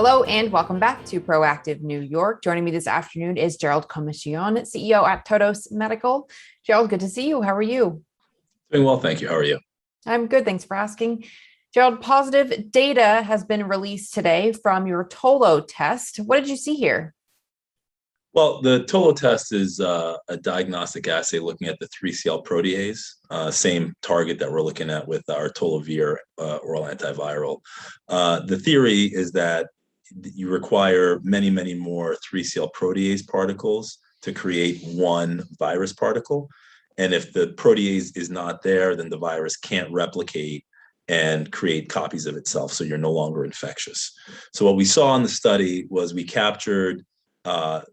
Hello and welcome back to Proactive New York. Joining me this afternoon is Gerald Commissiong, CEO at Todos Medical. Gerald, good to see you. How are you? Doing well, thank you. How are you? I'm good. Thanks for asking. Gerald, positive data has been released today from your TolloTest. What did you see here? Well, the TolloTest is a diagnostic assay looking at the 3CL protease, same target that we're looking at with our Tolavir oral antiviral. The theory is that you require many, many more 3CL protease particles to create one virus particle. And if the protease is not there, then the virus can't replicate and create copies of itself, so you're no longer infectious. So what we saw in the study was we captured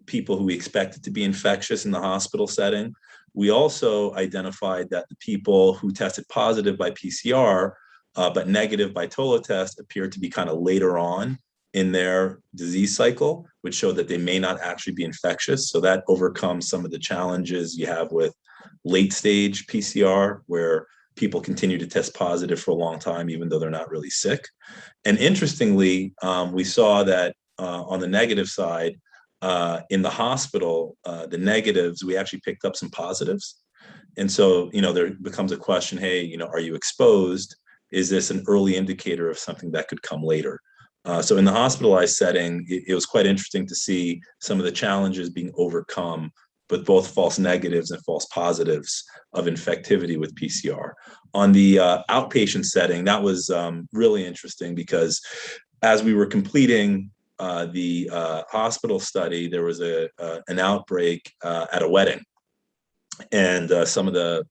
people who we expected to be infectious in the hospital setting. We also identified that the people who tested positive by PCR but negative by TolloTest appeared to be kind of later on in their disease cycle, which showed that they may not actually be infectious. So that overcomes some of the challenges you have with late stage PCR, where people continue to test positive for a long time, even though they're not really sick. And interestingly, we saw that on the negative side, in the hospital, the negatives, we actually picked up some positives. And so, there becomes a question, hey, are you exposed? Is this an early indicator of something that could come later? So in the hospitalized setting, it was quite interesting to see some of the challenges being overcome with both false negatives and false positives of infectivity with PCR. On the outpatient setting, that was really interesting because as we were completing the hospital study, there was an outbreak at a wedding, and some of the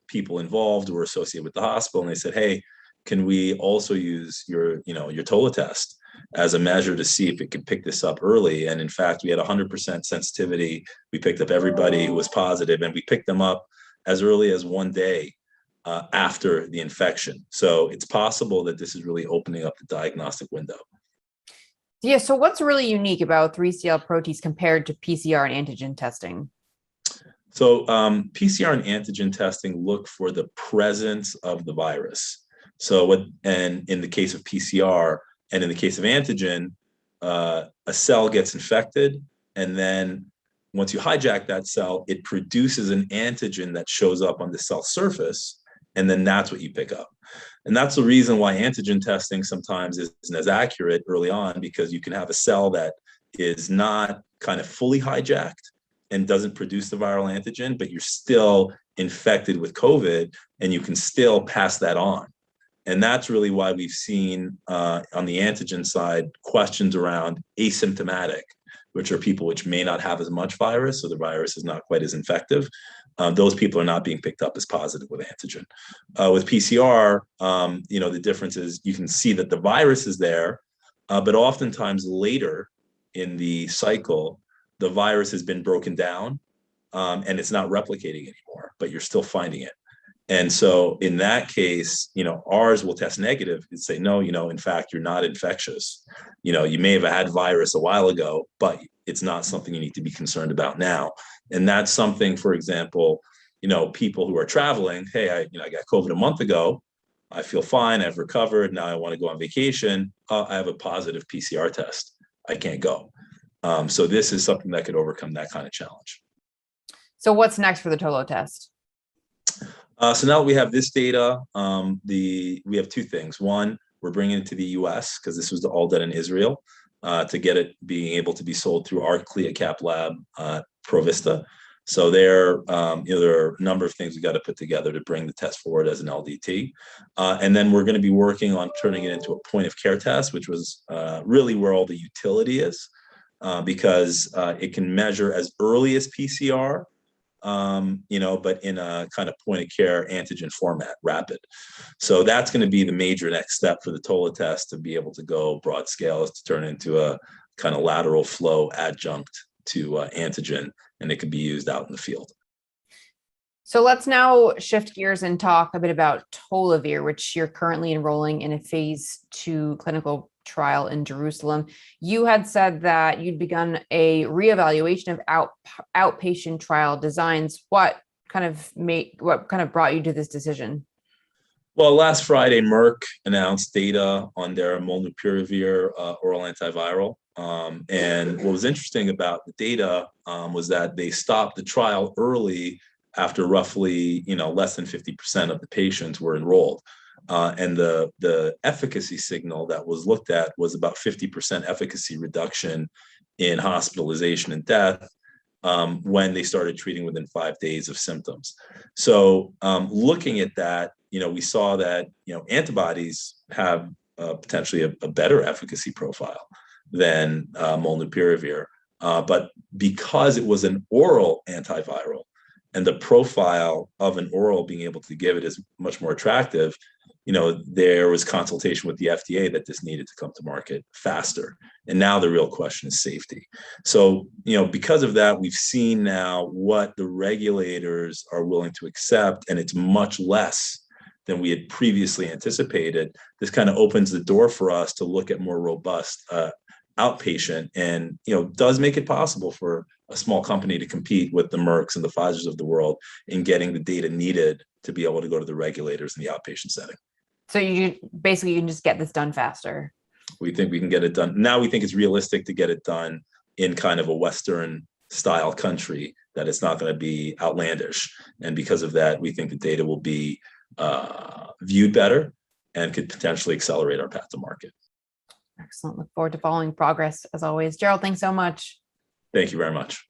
people involved were associated with the hospital, and they said, "Hey, can we also use your TolloTest as a measure to see if it could pick this up early?" And in fact, we had 100% sensitivity. We picked up everybody who was positive, and we picked them up as early as one day after the infection. So it's possible that this is really opening up the diagnostic window. Yeah, so what's really unique about 3CL protease compared to PCR and antigen testing? So PCR and antigen testing look for the presence of the virus. And in the case of PCR and in the case of antigen, a cell gets infected, and then once you hijack that cell, it produces an antigen that shows up on the cell surface, and then that's what you pick up. And that's the reason why antigen testing sometimes isn't as accurate early on, because you can have a cell that is not kind of fully hijacked and doesn't produce the viral antigen, but you're still infected with COVID, and you can still pass that on. And that's really why we've seen on the antigen side questions around asymptomatic, which are people which may not have as much virus, so the virus is not quite as infective. Those people are not being picked up as positive with antigen. With PCR, the difference is you can see that the virus is there, but oftentimes later in the cycle, the virus has been broken down and it's not replicating anymore, but you're still finding it. And so in that case, ours will test negative and say, no, in fact, you're not infectious. You may have had virus a while ago, but it's not something you need to be concerned about now. And that's something, for example, people who are traveling, hey, I got COVID a month ago. I feel fine. I've recovered. Now I want to go on vacation. I have a positive PCR test. I can't go. So this is something that could overcome that kind of challenge. So what's next for the TolloTest? So now that we have this data, we have two things. One, we're bringing it to the US because this was all done in Israel to get it being able to be sold through our CLIA-CAP lab, Provista. So there are a number of things we got to put together to bring the test forward as an LDT. And then we're going to be working on turning it into a point of care test, which was really where all the utility is, because it can measure as early as PCR, but in a kind of point of care antigen format, rapid. So that's going to be the major next step for the TolloTest to be able to go broad scale, is to turn into a kind of lateral flow adjunct to antigen, and it could be used out in the field. So let's now shift gears and talk a bit about Tolavir, which you're currently enrolling in a phase 2 clinical trial in Jerusalem. You had said that you'd begun a reevaluation of outpatient trial designs. What kind of brought you to this decision? Well, last Friday, Merck announced data on their molnupiravir oral antiviral. And what was interesting about the data was that they stopped the trial early after roughly, less than 50% of the patients were enrolled. And the efficacy signal that was looked at was about 50% efficacy reduction in hospitalization and death when they started treating within 5 days of symptoms. So looking at that, we saw that, antibodies have potentially a better efficacy profile than molnupiravir. But because it was an oral antiviral and the profile of an oral being able to give it is much more attractive, there was consultation with the FDA that this needed to come to market faster. And now the real question is safety. So, because of that, we've seen now what the regulators are willing to accept, and it's much less than we had previously anticipated. This kind of opens the door for us to look at more robust outpatient, and does make it possible for a small company to compete with the Mercks and the Pfizers of the world in getting the data needed to be able to go to the regulators in the outpatient setting. So you can just get this done faster. We think we can get it done. Now we think it's realistic to get it done in kind of a Western style country, that it's not going to be outlandish. And because of that, we think the data will be viewed better and could potentially accelerate our path to market. Excellent. Look forward to following progress as always. Gerald, thanks so much. Thank you very much.